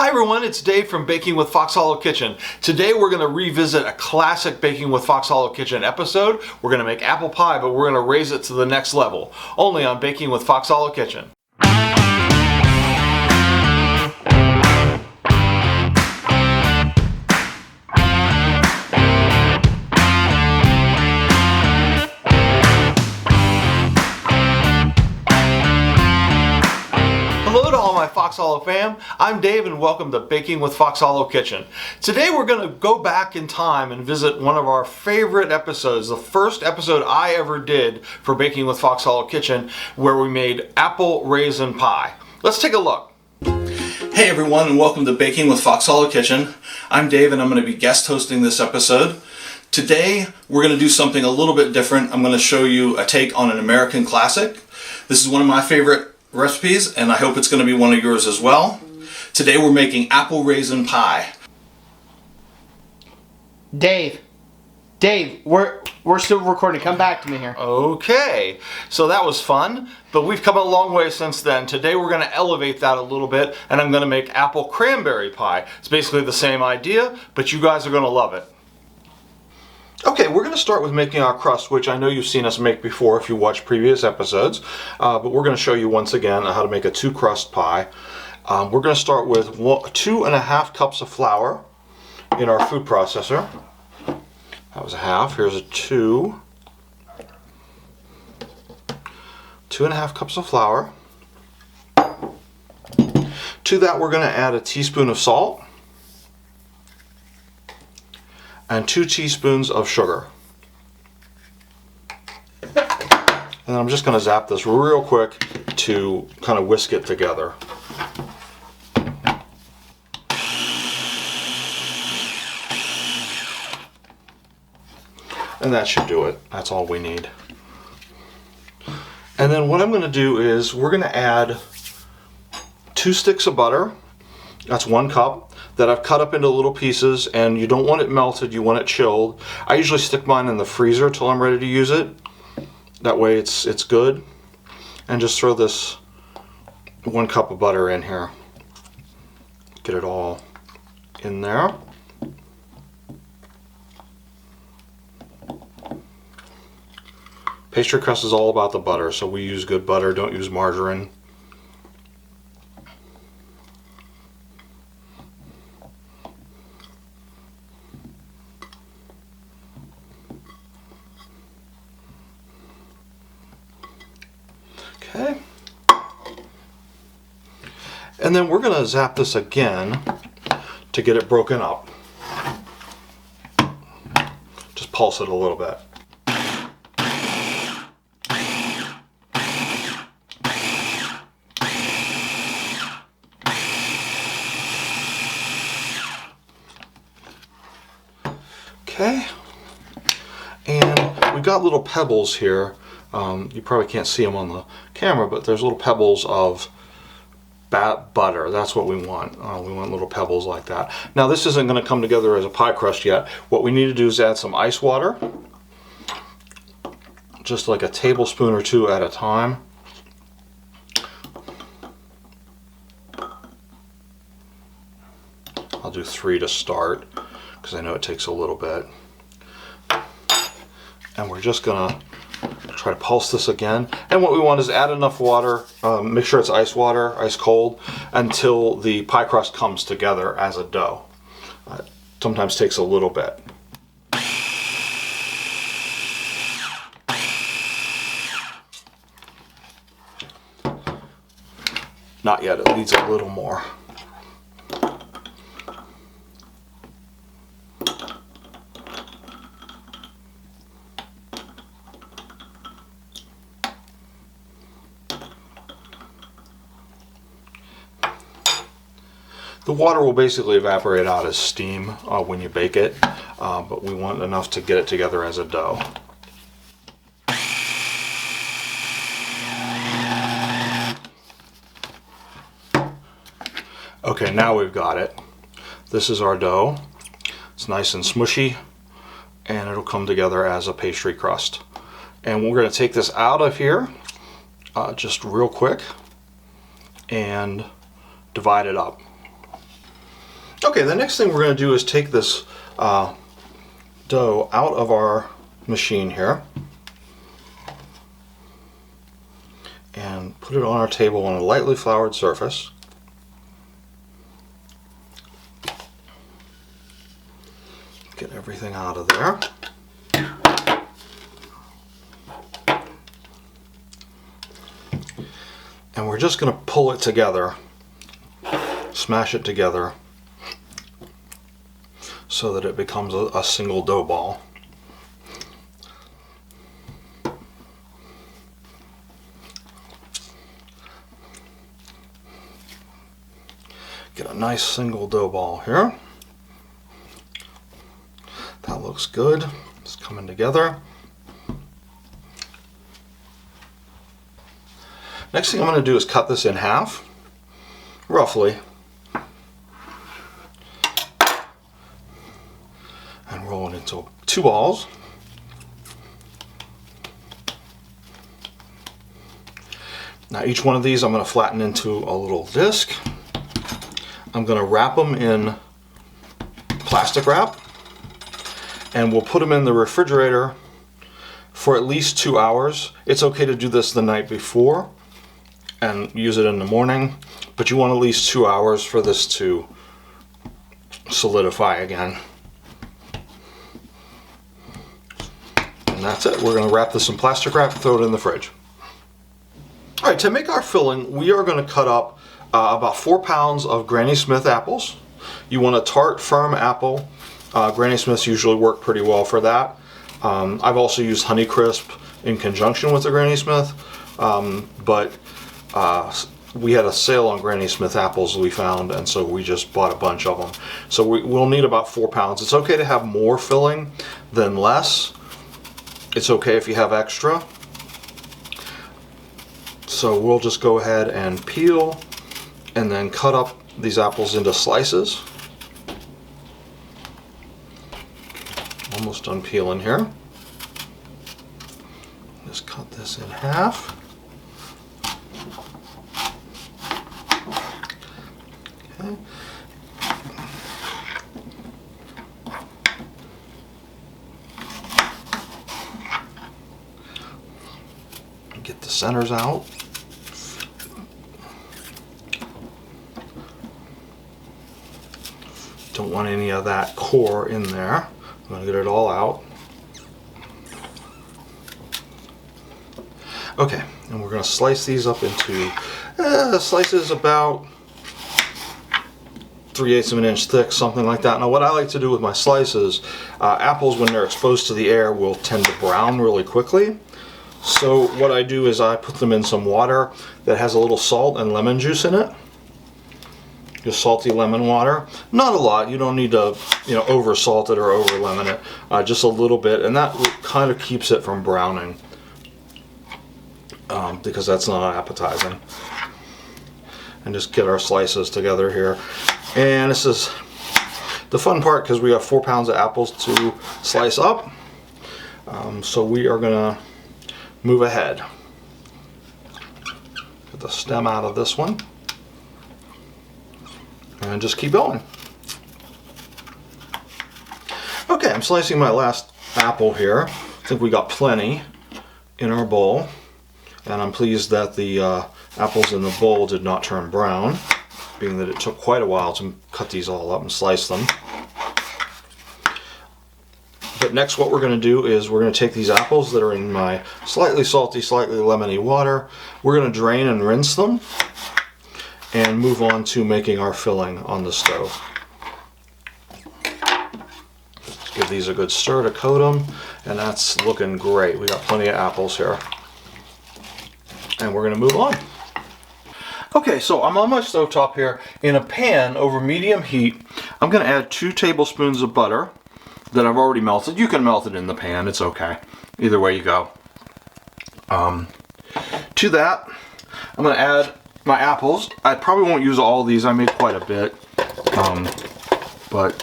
Hi everyone, it's Dave from Baking with Fox Hallow Kitchen. Today we're going to revisit a classic Baking with Fox Hallow Kitchen episode. We're going to make apple pie, but we're going to raise it to the next level. Only on Baking with Fox Hallow Kitchen. Hello to all my Fox Hallow fam. I'm Dave and welcome to Baking with Fox Hallow Kitchen. Today we're going to go back in time and visit one of our favorite episodes, the first episode I ever did for Baking with Fox Hallow Kitchen, where we made apple raisin pie. Let's take a look. Hey everyone and welcome to Baking with Fox Hallow Kitchen. I'm Dave and I'm going to be guest hosting this episode. Today we're going to do something a little bit different. I'm going to show you a take on an American classic. This is one of my favorite recipes, and I hope it's going to be one of yours as well. Today we're making apple raisin pie. Dave, we're still recording. Come back to me here. Okay, so that was fun, but we've come a long way since then. Today we're going to elevate that a little bit, and I'm going to make apple cranberry pie. It's basically the same idea, but you guys are going to love it. Okay, we're going to start with making our crust, which I know you've seen us make before if you watched previous episodes, but we're going to show you once again how to make a 2-crust pie. We're going to start with 2.5 cups of flour in our food processor. That was a half. Here's a 2. 2.5 cups of flour. To that we're going to add a teaspoon of salt and 2 teaspoons of sugar. And I'm just going to zap this real quick to kind of whisk it together. And that should do it. That's all we need. And then what I'm going to do is we're going to add 2 sticks of butter. That's 1 cup that I've cut up into little pieces, and you don't want it melted, you want it chilled. I usually stick mine in the freezer till I'm ready to use it. That way it's good. And just throw this 1 cup of butter in here. Get it all in there. Pastry crust is all about the butter, so we use good butter, don't use margarine. Okay. And then we're going to zap this again to get it broken up. Just pulse it a little bit. Okay. And we've got little pebbles here. You probably can't see them on the camera, but there's little pebbles of butter. That's what we want. We want little pebbles like that. Now this isn't going to come together as a pie crust yet. What we need to do is add some ice water, just like a tablespoon or 2 at a time. I'll do 3 to start because I know it takes a little bit. And we're just going to try to pulse this again, and what we want is add enough water, make sure it's ice water, ice cold, until the pie crust comes together as a dough. Sometimes takes a little bit. Not yet, it needs a little more. The water will basically evaporate out as steam when you bake it, but we want enough to get it together as a dough. Okay, now we've got it. This is our dough. It's nice and smushy, and it'll come together as a pastry crust. And we're going to take this out of here just real quick and divide it up. Okay, the next thing we're going to do is take this dough out of our machine here and put it on our table on a lightly floured surface. Get everything out of there. And we're just going to pull it together, smash it together so that it becomes a single dough ball. Get a nice single dough ball here. That looks good. It's coming together. Next thing I'm going to do is cut this in half, roughly, and roll it into 2 balls. Now each one of these I'm going to flatten into a little disc. I'm going to wrap them in plastic wrap, and we'll put them in the refrigerator for at least 2 hours. It's okay to do this the night before and use it in the morning, but you want at least 2 hours for this to solidify again. And that's it. We're going to wrap this in plastic wrap, throw it in the fridge. All right, to make our filling, we are going to cut up about 4 pounds of Granny Smith apples. You want a tart, firm apple. Granny Smiths usually work pretty well for that. I've also used Honeycrisp in conjunction with the Granny Smith, but we had a sale on Granny Smith apples we found, and so we just bought a bunch of them. So we'll need about 4 pounds. It's okay to have more filling than less. It's okay if you have extra. So we'll just go ahead and peel and then cut up these apples into slices. Almost done peeling here. Just cut this in half. Okay. Get the centers out. Don't want any of that core in there. I'm going to get it all out. Okay, and we're going to slice these up into slices about 3/8 of an inch thick, something like that. Now what I like to do with my slices, apples when they're exposed to the air will tend to brown really quickly. So what I do is I put them in some water that has a little salt and lemon juice in it. Just salty lemon water. Not a lot. You don't need to, over salt it or over lemon it. Just a little bit, and that kind of keeps it from browning, because that's not appetizing. And just get our slices together here. And this is the fun part because we have 4 pounds of apples to slice up. So we are gonna move ahead. Get the stem out of this one. And just keep going. Okay, I'm slicing my last apple here. I think we got plenty in our bowl. And I'm pleased that the apples in the bowl did not turn brown, being that it took quite a while to cut these all up and slice them. But next what we're going to do is we're going to take these apples that are in my slightly salty, slightly lemony water. We're going to drain and rinse them and move on to making our filling on the stove. Just give these a good stir to coat them, and that's looking great. We got plenty of apples here. And we're going to move on. Okay, so I'm on my stovetop here. In a pan over medium heat, I'm going to add 2 tablespoons of butter that I've already melted. You can melt it in the pan, it's okay. Either way you go. To that, I'm going to add my apples. I probably won't use all these. I made quite a bit. But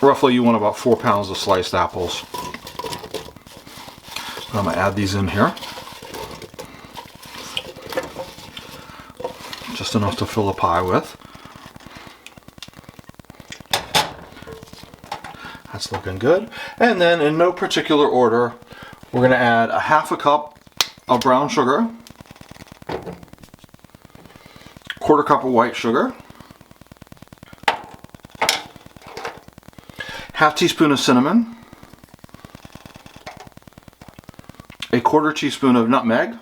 roughly you want about 4 pounds of sliced apples. I'm going to add these in here. Just enough to fill a pie with. That's looking good. And then in no particular order, we're going to add a half a cup of brown sugar, quarter cup of white sugar, half teaspoon of cinnamon, a quarter teaspoon of nutmeg,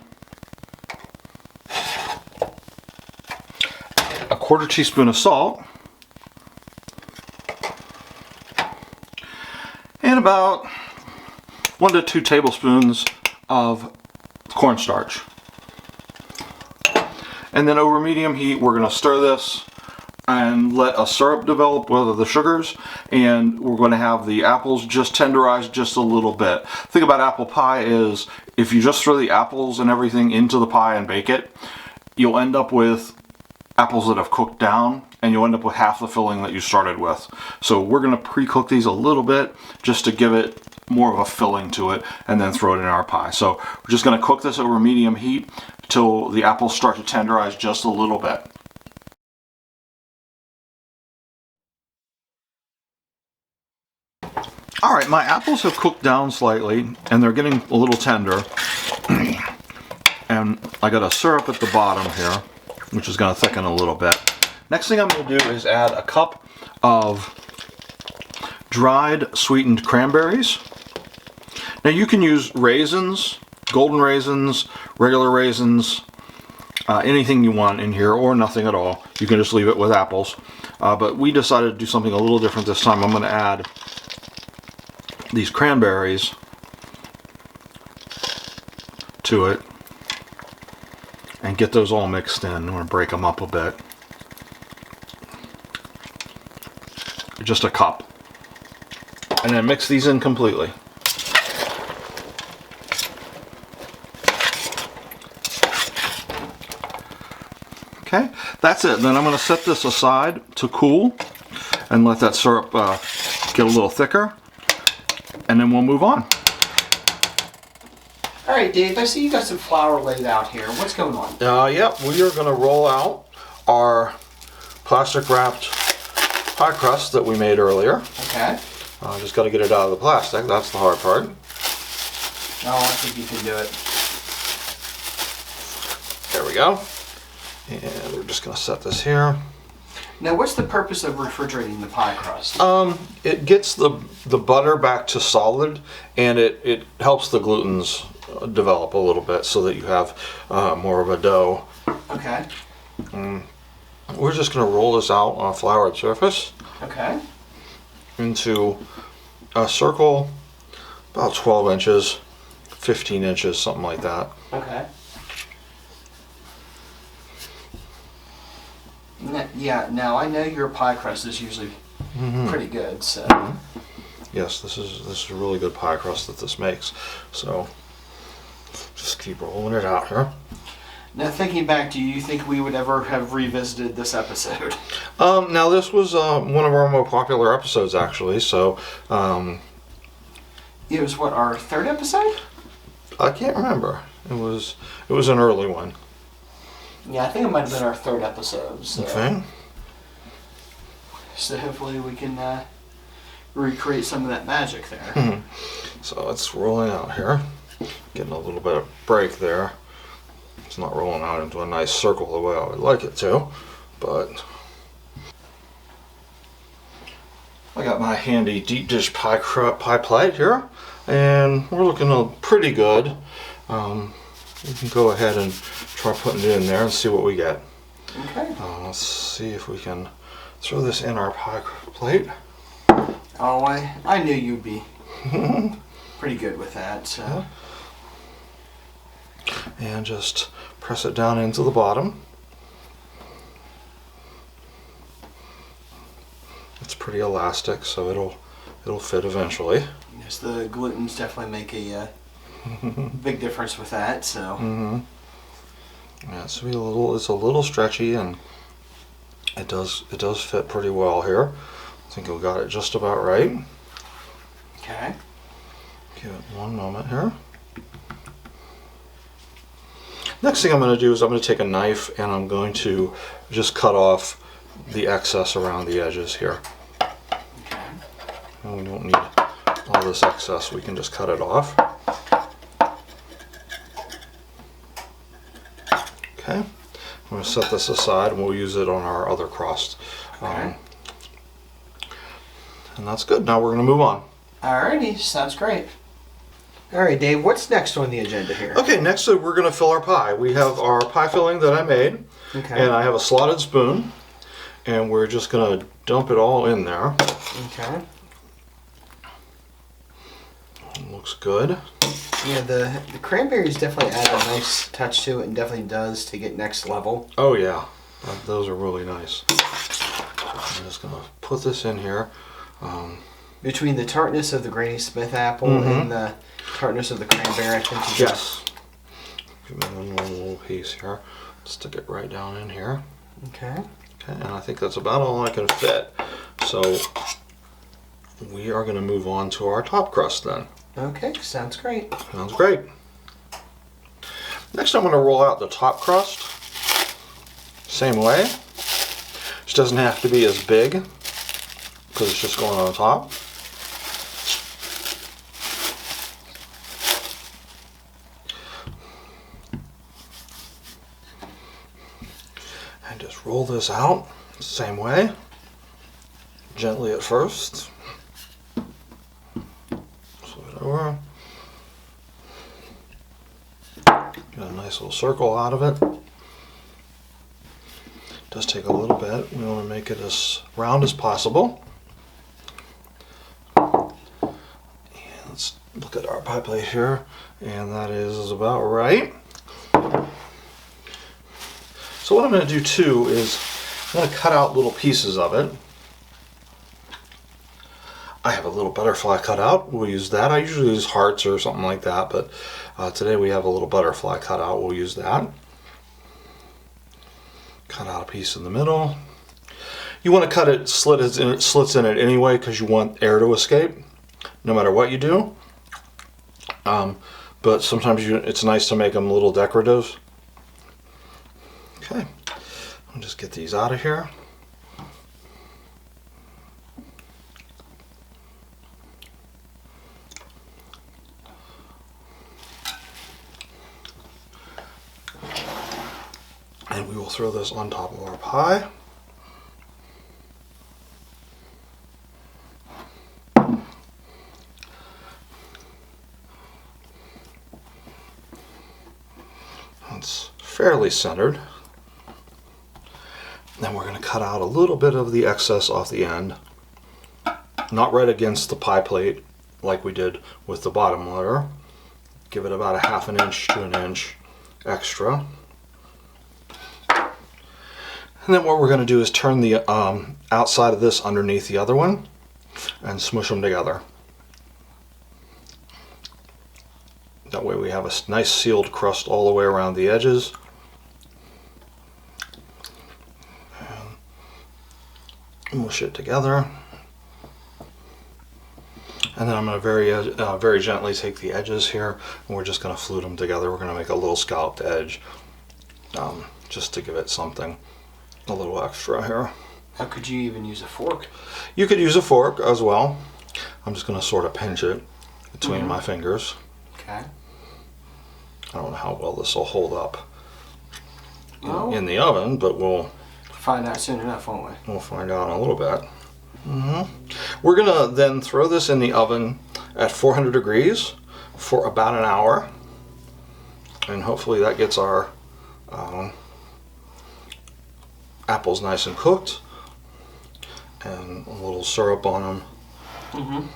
a quarter teaspoon of salt, and about 1 to 2 tablespoons of cornstarch. And then over medium heat, we're going to stir this and let a syrup develop with the sugars, and we're going to have the apples just tenderized just a little bit. The thing about apple pie is if you just throw the apples and everything into the pie and bake it, you'll end up with apples that have cooked down, and you'll end up with half the filling that you started with. So we're going to pre-cook these a little bit just to give it more of a filling to it, and then throw it in our pie. So we're just going to cook this over medium heat till the apples start to tenderize just a little bit. All right, my apples have cooked down slightly, and they're getting a little tender. And I got a syrup at the bottom here, which is going to thicken a little bit. Next thing I'm going to do is add a cup of dried sweetened cranberries. Now you can use raisins, golden raisins, regular raisins, anything you want in here, or nothing at all. You can just leave it with apples. But we decided to do something a little different this time. I'm going to add these cranberries to it and get those all mixed in. I'm going to break them up a bit. Just a cup. And then mix these in completely. Okay, that's it. Then I'm going to set this aside to cool and let that syrup get a little thicker. And then we'll move on. All right, Dave, I see you got some flour laid out here. What's going on? Yep, we are going to roll out our plastic wrapped pie crust that we made earlier. Okay. Just got to get it out of the plastic. That's the hard part. Oh, I think you can do it. There we go. And we're just going to set this here. Now, what's the purpose of refrigerating the pie crust? It gets the butter back to solid, and it helps the glutens develop a little bit so that you have more of a dough. Okay. We're just going to roll this out on a floured surface. Okay. Into a circle about 12 inches, 15 inches, something like that. Okay. Yeah, now I know your pie crust is usually pretty good, so. Yes, this is a really good pie crust that this makes. So just keep rolling it out here. Now, thinking back, do you think we would ever have revisited this episode? Now this was one of our more popular episodes, actually. So it was what, our third episode? I can't remember. It was an early one. Yeah, I think it might have been our third episode. So, Okay. So hopefully we can recreate some of that magic there. So it's rolling out here, getting a little bit of break there. It's not rolling out into a nice circle the way I would like it to, but I got my handy deep dish pie plate here, and we're looking pretty good. We can go ahead and try putting it in there and see what we get. Okay. Let's see if we can throw this in our pie plate. Oh, I knew you'd be pretty good with that. So. And just press it down into the bottom. It's pretty elastic, so it'll fit eventually. Yes, the glutens definitely make a big difference with that. So. Yeah, it's a little stretchy, and it does fit pretty well here. I think we got it just about right. Okay. Give it one moment here. Next thing I'm going to do is I'm going to take a knife and I'm going to just cut off the excess around the edges here. Okay. And we don't need all this excess. We can just cut it off. Okay. I'm going to set this aside and we'll use it on our other crust. Okay. And that's good. Now we're going to move on. Alrighty, sounds great. Alright, Dave, what's next on the agenda here? Okay, next we're going to fill our pie. We have our pie filling that I made. Okay. And I have a slotted spoon. And we're just going to dump it all in there. Okay. Looks good. Yeah, the cranberries definitely add a nice touch to it and definitely does take it next level. Oh yeah, those are really nice. I'm just going to put this in here. Between the tartness of the Granny Smith apple and the tartness of the cranberry, I think you yes. Give me one little piece here. Stick it right down in here. Okay. Okay, and I think that's about all I can fit. So we are going to move on to our top crust then. Okay, sounds great. Sounds great. Next I'm going to roll out the top crust. Same way. It doesn't have to be as big because it's just going on top. And just roll this out same way. Gently at first. Over. Get a nice little circle out of it. Does take a little bit. We want to make it as round as possible. And let's look at our pie plate here, and that is about right. So what I'm going to do too is I'm going to cut out little pieces of it. I have a little butterfly cut out. We'll use that. I usually use hearts or something like that, but today we have a little butterfly cut out. We'll use that. Cut out a piece in the middle. You want to cut it slits in it anyway because you want air to escape, no matter what you do. But sometimes it's nice to make them a little decorative. Okay, I'll just get these out of here. And we will throw this on top of our pie. That's fairly centered. Then we're going to cut out a little bit of the excess off the end. Not right against the pie plate like we did with the bottom layer. Give it about a 1/2 inch to 1 inch extra. And then what we're going to do is turn the outside of this underneath the other one and smush them together. That way we have a nice sealed crust all the way around the edges. And mush it together. And then I'm going to very gently take the edges here and we're just going to flute them together. We're going to make a little scalloped edge just to give it something. A little extra here. How could you even use a fork? You could use a fork as well. I'm just going to sort of pinch it between my fingers. Okay. I don't know how well this will hold up in the oven, but we'll find out soon enough, won't we? We'll find out in a little bit. We're going to then throw this in the oven at 400 degrees for about an hour. And hopefully that gets our apples nice and cooked and a little syrup on them.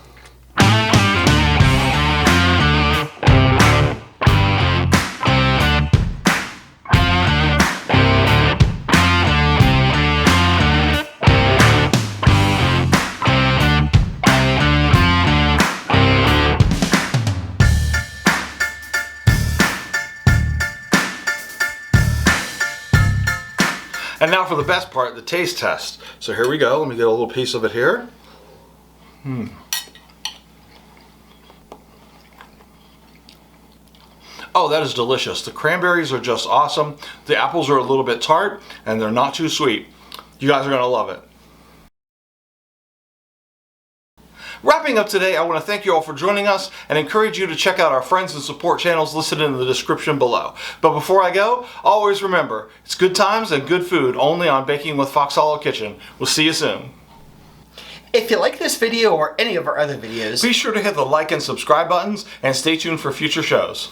And now for the best part, the taste test. So here we go. Let me get a little piece of it here. Oh, that is delicious. The cranberries are just awesome. The apples are a little bit tart and they're not too sweet. You guys are going to love it. Wrapping up today, I want to thank you all for joining us and encourage you to check out our friends and support channels listed in the description below. But before I go, always remember, it's good times and good food only on Baking with Fox Hallow Kitchen. We'll see you soon. If you like this video or any of our other videos, Be sure to hit the like and subscribe buttons and stay tuned for future shows.